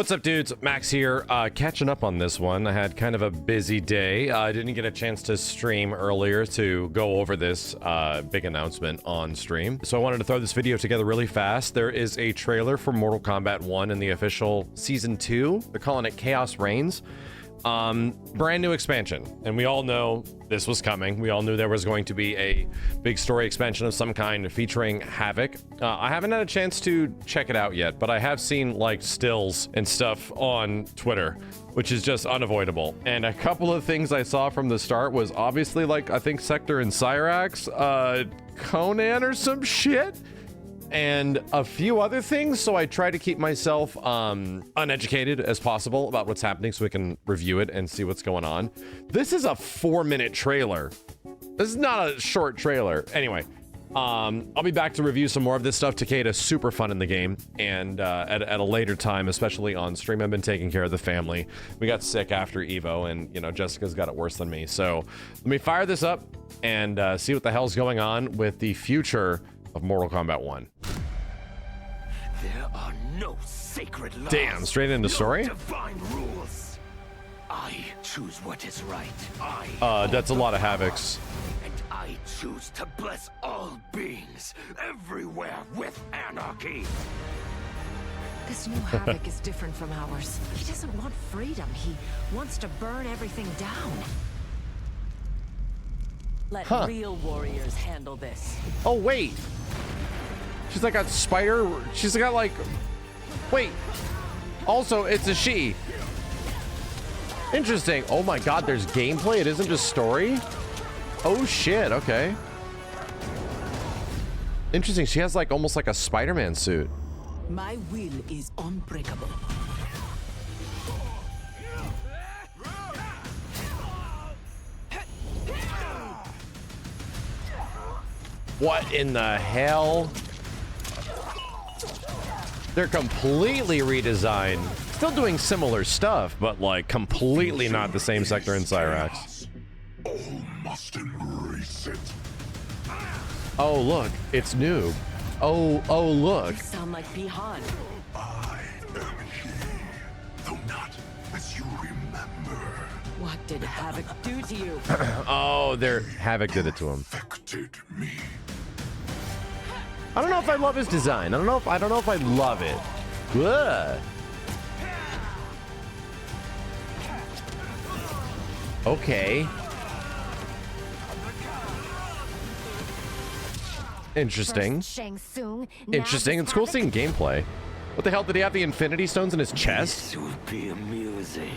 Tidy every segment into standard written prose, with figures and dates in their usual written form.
What's up, dudes? Max here. Catching up on this one. I had kind of a busy day. I didn't get a chance to stream earlier to go over this big announcement on stream. So I wanted to throw this video together really fast. There is a trailer for Mortal Kombat 1 in the official Season 2. They're calling it Khaos Reigns. Brand new expansion, and we all know this was coming. We all knew there was going to be a big story expansion of some kind featuring Havoc. I haven't had a chance to check it out yet, but I have seen like stills and stuff on Twitter, which is just unavoidable. And a couple of things I saw from the start was obviously like, I think Sector and Cyrax, Conan or some shit, and a few other things. So I try to keep myself uneducated as possible about what's happening so we can review it and see what's going on. This is a 4-minute trailer. This is not a short trailer. Anyway, I'll be back to review some more of this stuff. Takeda's super fun in the game, and at a later time, especially on stream. I've been taking care of the family. We got sick after Evo, and you know, Jessica's got it worse than me. So let me fire this up and see what the hell's going on with the future of Mortal Kombat 1. There are no sacred laws. Damn, straight into story? Divine rules. I choose what is right. That's a lot of Havocs. And I choose to bless all beings everywhere with anarchy. This new Havoc is different from ours. He doesn't want freedom. He wants to burn everything down. Let real warriors handle this. Oh, wait. She's like got spider. She's got like. Wait. Also, it's a she. Interesting. Oh my god, there's gameplay. It isn't just story. Oh shit. Okay. Interesting. She has like almost like a Spider-Man suit. My will is unbreakable. What in the hell? They're completely redesigned. Still doing similar stuff, but like completely not the same Sector in Cyrax. All must embrace it. Oh look, it's new. Oh look. You sound like Bihan. I am he, though not as you remember. What did Havoc do to you? Oh, Havoc did it to him. Affected me. I don't know if I love his design. I don't know if I love it. Ugh. Okay. Interesting. Interesting. It's cool seeing gameplay. What the hell, did he have the Infinity Stones in his chest? This would be amusing.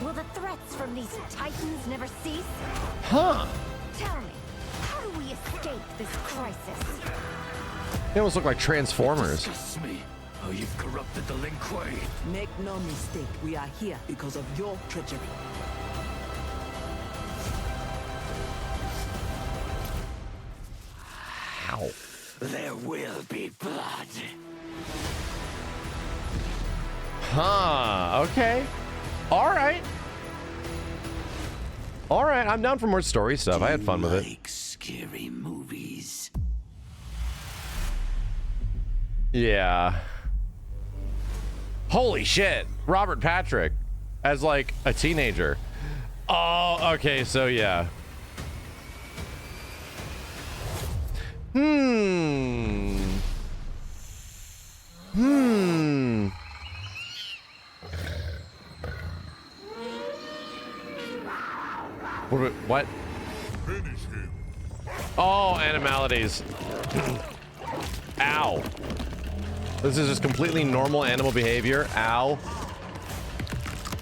Will the threats from these titans never cease? Huh. Tell me, how do we escape this crisis? They almost look like Transformers. Disgust me how you've corrupted the Lin Kuei. Make no mistake, we are here because of your treachery. Ow. There will be blood. Huh. Okay. All right. All right. I'm down for more story stuff. I had fun with it. Like scary movies. Yeah. Holy shit. Robert Patrick as like a teenager. Oh, okay. So yeah. What? Finish him. Oh, animalities. Ow. This is just completely normal animal behavior. Ow.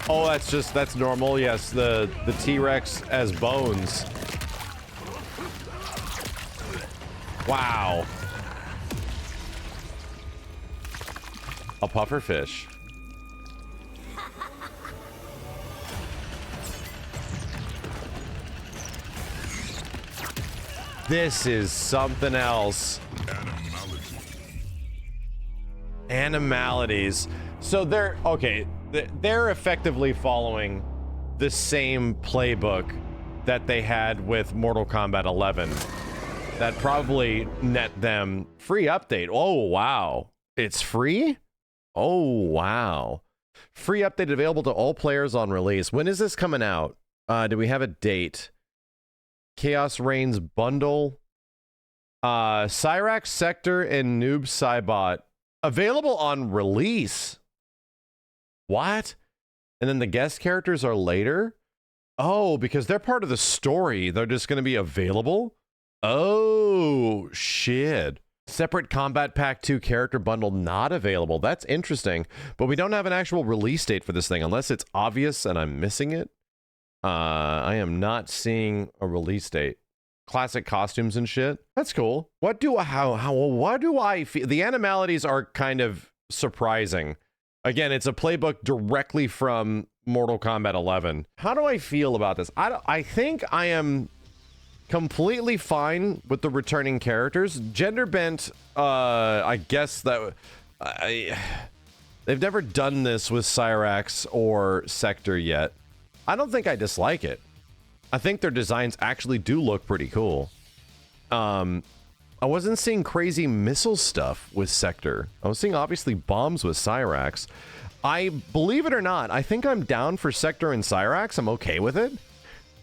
Oh, that's normal. Yes, the T-Rex as bones. Wow. A pufferfish. This is something else. Animalities. So they're okay. They're effectively following the same playbook that they had with Mortal Kombat 11. That probably net them free update. Oh, wow. It's free? Oh, wow. Free update available to all players on release. When is this coming out? Do we have a date? Chaos Reigns bundle. Cyrax Sector and Noob Saibot available on release. What? And then the guest characters are later? Oh, because they're part of the story. They're just going to be available? Oh, shit. Separate Combat Pack 2 character bundle not available. That's interesting. But we don't have an actual release date for this thing, unless it's obvious and I'm missing it. I am not seeing a release date. Classic costumes and shit. That's cool. What do I feel? The animalities are kind of surprising. Again, it's a playbook directly from Mortal Kombat 11. How do I feel about this? I think I am completely fine with the returning characters. Gender bent, I guess that they've never done this with Cyrax or Sector yet. I don't think I dislike it. I think their designs actually do look pretty cool. I wasn't seeing crazy missile stuff with Sector. I was seeing obviously bombs with Cyrax. I believe it or not, I think I'm down for Sector and Cyrax. I'm okay with it.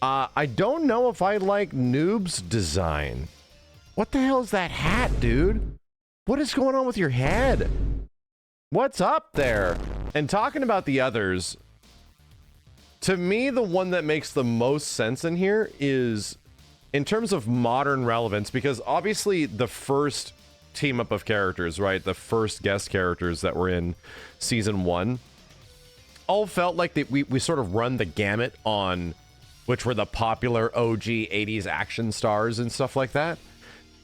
I don't know if I like Noob's design. What the hell is that hat, dude? What is going on with your head? What's up there? And talking about the others, to me, the one that makes the most sense in here is in terms of modern relevance, because obviously the first team up of characters, right? The first guest characters that were in season 1 all felt like we sort of run the gamut on which were the popular OG 80s action stars and stuff like that.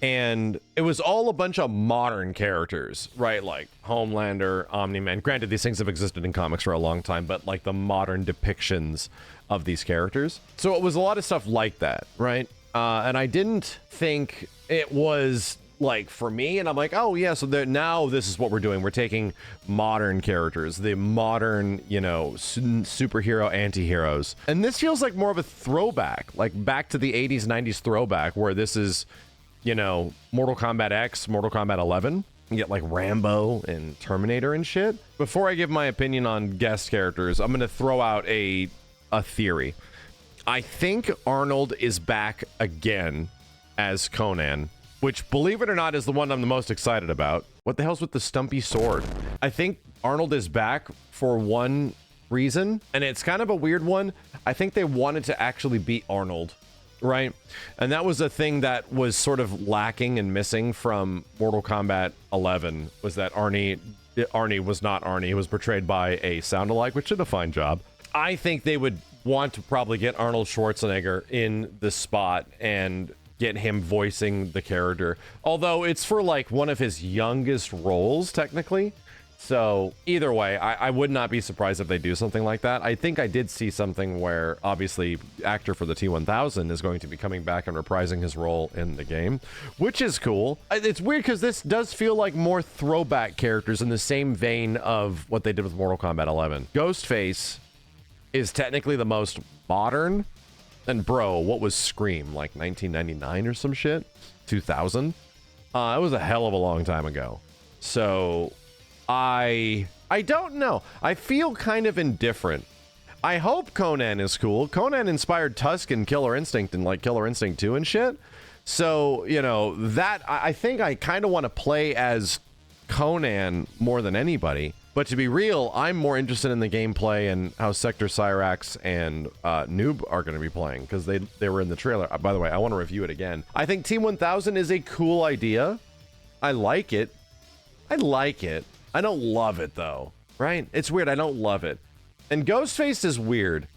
And it was all a bunch of modern characters, right? Like Homelander, Omni-Man. Granted, these things have existed in comics for a long time, but like the modern depictions of these characters. So it was a lot of stuff like that, right? And I didn't think it was like for me, and I'm like, oh yeah, so now this is what we're doing. We're taking modern characters, the modern, you know, superhero anti-heroes. And this feels like more of a throwback, like back to the 80s, 90s throwback, where this is, you know, Mortal Kombat X, Mortal Kombat 11. You get like Rambo and Terminator and shit. Before I give my opinion on guest characters, I'm going to throw out a theory. I think Arnold is back again as Conan, which, believe it or not, is the one I'm the most excited about. What the hell's with the stumpy sword? I think Arnold is back for one reason, and it's kind of a weird one. I think they wanted to actually beat Arnold, right? And that was a thing that was sort of lacking and missing from Mortal Kombat 11, was that Arnie was not Arnie. He was portrayed by a sound-alike, which did a fine job. I think they would want to probably get Arnold Schwarzenegger in the spot and get him voicing the character, although it's for like one of his youngest roles technically. So either way, I would not be surprised if they do something like that. I think I did see something where obviously actor for the T-1000 is going to be coming back and reprising his role in the game, which is cool. It's weird because this does feel like more throwback characters in the same vein of what they did with Mortal Kombat 11. Ghostface is technically the most modern. And bro, what was Scream, like 1999 or some shit? 2000? It was a hell of a long time ago. So I don't know. I feel kind of indifferent. I hope Conan is cool. Conan inspired Tusk and Killer Instinct and like Killer Instinct 2 and shit. So, you know, that I think I kind of want to play as Conan more than anybody. But to be real, I'm more interested in the gameplay and how Sector, Cyrax, and Noob are going to be playing, because they were in the trailer. By the way, I want to review it again. I think T-1000 is a cool idea. I like it. I don't love it, though, right? It's weird. I don't love it. And Ghostface is weird,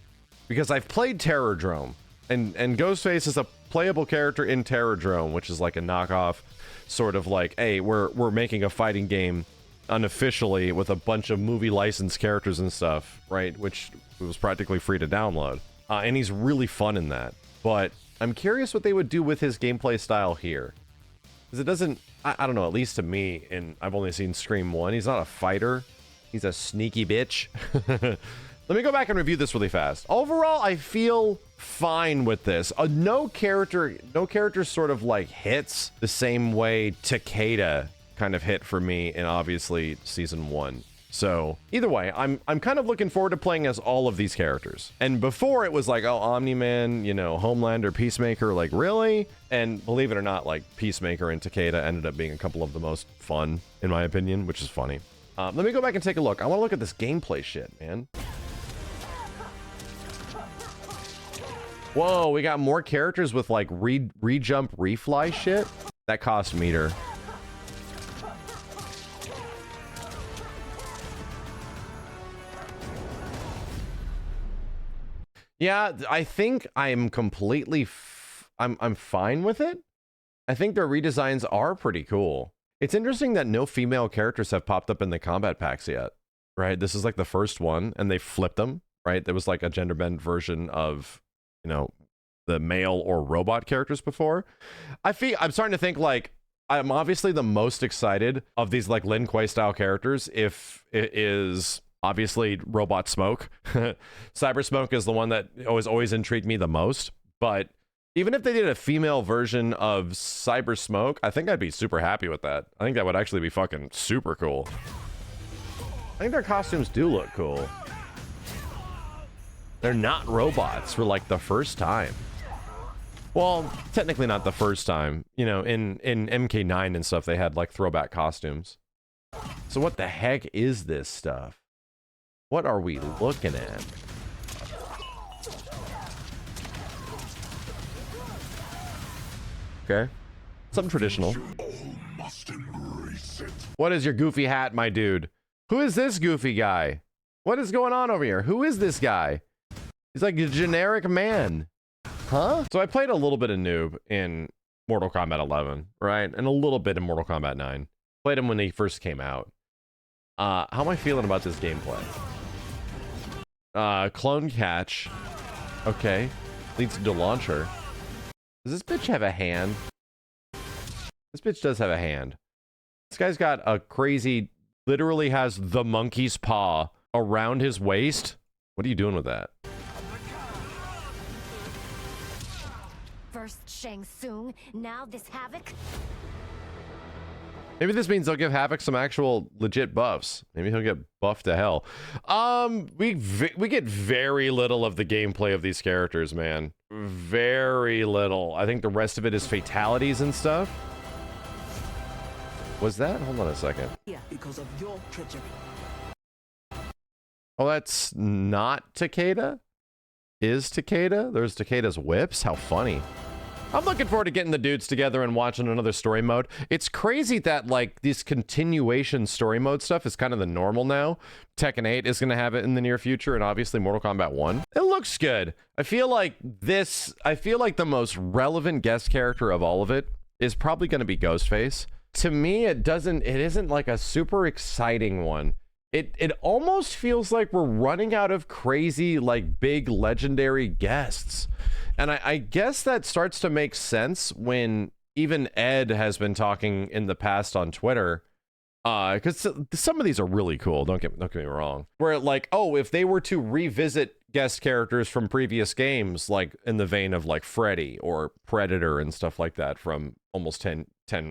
because I've played Terrordrome, and Ghostface is a playable character in Terrordrome, which is like a knockoff, sort of like, hey, we're making a fighting game unofficially with a bunch of movie licensed characters and stuff, right? Which was practically free to download. And he's really fun in that. But I'm curious what they would do with his gameplay style here. Because it doesn't, I don't know, at least to me, and I've only seen Scream 1, he's not a fighter. He's a sneaky bitch. Let me go back and review this really fast. Overall, I feel fine with this. No character sort of like hits the same way Takeda kind of hit for me in obviously season 1. So either way, I'm kind of looking forward to playing as all of these characters. And before it was like, oh, Omni-Man, you know, Homelander, Peacemaker, like really? And believe it or not, like Peacemaker and Takeda ended up being a couple of the most fun, in my opinion, which is funny. Let me go back and take a look. I want to look at this gameplay shit, man. Whoa, we got more characters with like re-jump, refly shit. That cost meter. Yeah, I think I'm completely I'm fine with it. I think their redesigns are pretty cool. It's interesting that no female characters have popped up in the combat packs yet, right? This is like the first one, and they flipped them, right? There was like a gender bent version of, you know, the male or robot characters before. I'm starting to think like I'm obviously the most excited of these like Lin Kuei style characters if it is obviously Robot Smoke. Cyber Smoke is the one that always intrigued me the most. But even if they did a female version of Cyber Smoke, I think I'd be super happy with that. I think that would actually be fucking super cool. I think their costumes do look cool. They're not robots for like the first time. Well, technically not the first time. You know, in MK9 and stuff, they had like throwback costumes. So what the heck is this stuff? What are we looking at? Okay. Something traditional. What is your goofy hat, my dude? Who is this goofy guy? What is going on over here? Who is this guy? He's like a generic man. Huh? So I played a little bit of noob in Mortal Kombat 11, right? And a little bit in Mortal Kombat 9. Played him when he first came out. How am I feeling about this gameplay? Clone catch. Okay. Leads to launcher. Does this bitch have a hand? This bitch does have a hand. This guy's got a crazy, literally has the monkey's paw around his waist. What are you doing with that? First Shang Tsung, now this Havoc. Maybe this means they'll give Havoc some actual legit buffs. Maybe he'll get buffed to hell. We get very little of the gameplay of these characters, man. Very little. I think the rest of it is fatalities and stuff. Was that? Hold on a second. Yeah, because of your treachery. Oh, that's not Takeda? Is Takeda? There's Takeda's whips? How funny. I'm looking forward to getting the dudes together and watching another story mode. It's crazy that like this continuation story mode stuff is kind of the normal now. Tekken 8 is going to have it in the near future, and obviously Mortal Kombat 1. It looks good. I feel like the most relevant guest character of all of it is probably going to be Ghostface. To me, it isn't like a super exciting one. It almost feels like we're running out of crazy, like, big legendary guests. And I guess that starts to make sense when even Ed has been talking in the past on Twitter. Because some of these are really cool, don't get me wrong. Where, like, oh, if they were to revisit guest characters from previous games, like in the vein of, like, Freddy or Predator and stuff like that from almost 10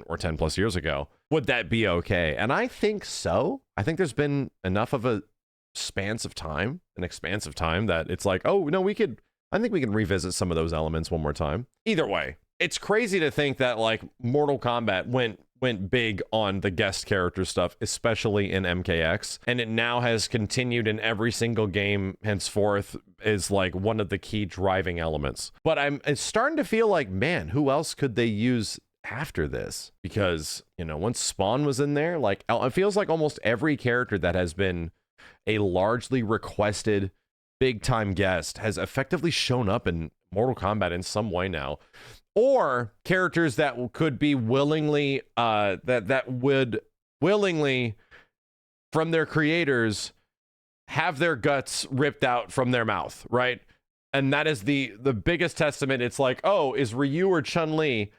or 10 plus years ago, would that be okay? And I think so. I think there's been enough of an expanse of time that it's like, oh, no, I think we can revisit some of those elements one more time. Either way, it's crazy to think that, like, Mortal Kombat went big on the guest character stuff, especially in MKX, and it now has continued in every single game henceforth is like one of the key driving elements. But it's starting to feel like, man, who else could they use after this? Because, you know, once Spawn was in there, like, it feels like almost every character that has been a largely requested big time guest has effectively shown up in Mortal Kombat in some way now. Or characters that could be willingly, that would willingly, from their creators, have their guts ripped out from their mouth, right? And that is the biggest testament. It's like, oh, is Ryu or Chun-Li,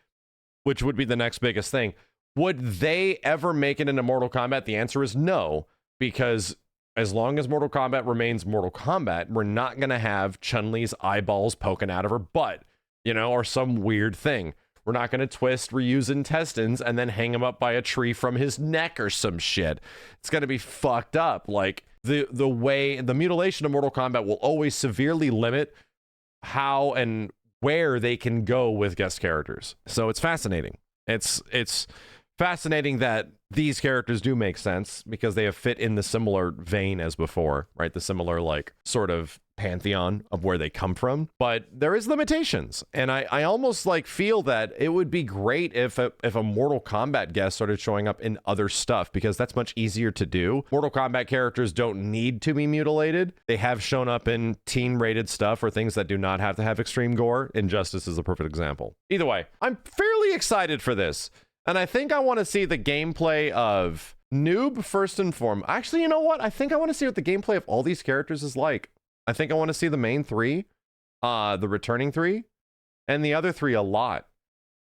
which would be the next biggest thing, would they ever make it into Mortal Kombat? The answer is no, because As long as Mortal Kombat remains Mortal Kombat, we're not going to have Chun-Li's eyeballs poking out of her butt, you know, or some weird thing. We're not going to twist Ryu's intestines and then hang him up by a tree from his neck or some shit. It's going to be fucked up. Like, the way the mutilation of Mortal Kombat will always severely limit how and where they can go with guest characters. So it's fascinating. It's fascinating that these characters do make sense because they have fit in the similar vein as before, right? The similar, like, sort of pantheon of where they come from. But there is limitations. And I almost, like, feel that it would be great if a Mortal Kombat guest started showing up in other stuff, because that's much easier to do. Mortal Kombat characters don't need to be mutilated. They have shown up in teen-rated stuff or things that do not have to have extreme gore. Injustice is a perfect example. Either way, I'm fairly excited for this. And I think I want to see the gameplay of Noob first and foremost. Actually, you know what? I think I want to see what the gameplay of all these characters is like. I think I want to see the main three, the returning three, and the other three a lot.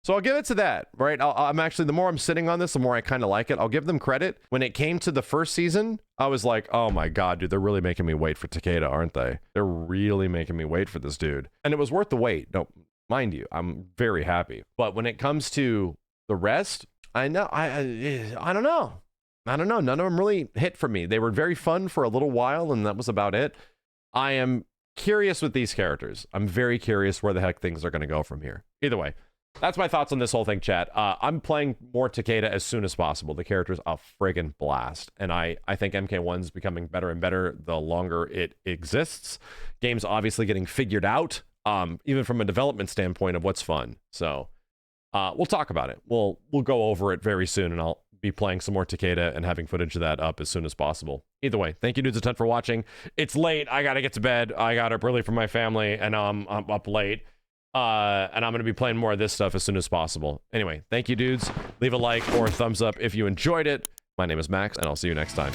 So I'll give it to that, right? I'm actually, the more I'm sitting on this, the more I kind of like it. I'll give them credit. When it came to the first season, I was like, oh my God, dude, they're really making me wait for Takeda, aren't they? They're really making me wait for this dude. And it was worth the wait. No, mind you, I'm very happy. But when it comes to the rest, I don't know. I don't know. None of them really hit for me. They were very fun for a little while, and that was about it. I am curious with these characters. I'm very curious where the heck things are going to go from here. Either way, that's my thoughts on this whole thing, chat. I'm playing more Takeda as soon as possible. The character's a friggin' blast. And I think MK1's becoming better and better the longer it exists. Game's obviously getting figured out, even from a development standpoint of what's fun. So we'll talk about it. We'll go over it very soon, and I'll be playing some more Takeda and having footage of that up as soon as possible. Either way, thank you dudes a ton for watching. It's late. I gotta get to bed. I got up early for my family, and I'm up late. And I'm gonna be playing more of this stuff as soon as possible. Anyway, thank you dudes. Leave a like or a thumbs up if you enjoyed it. My name is Max, and I'll see you next time.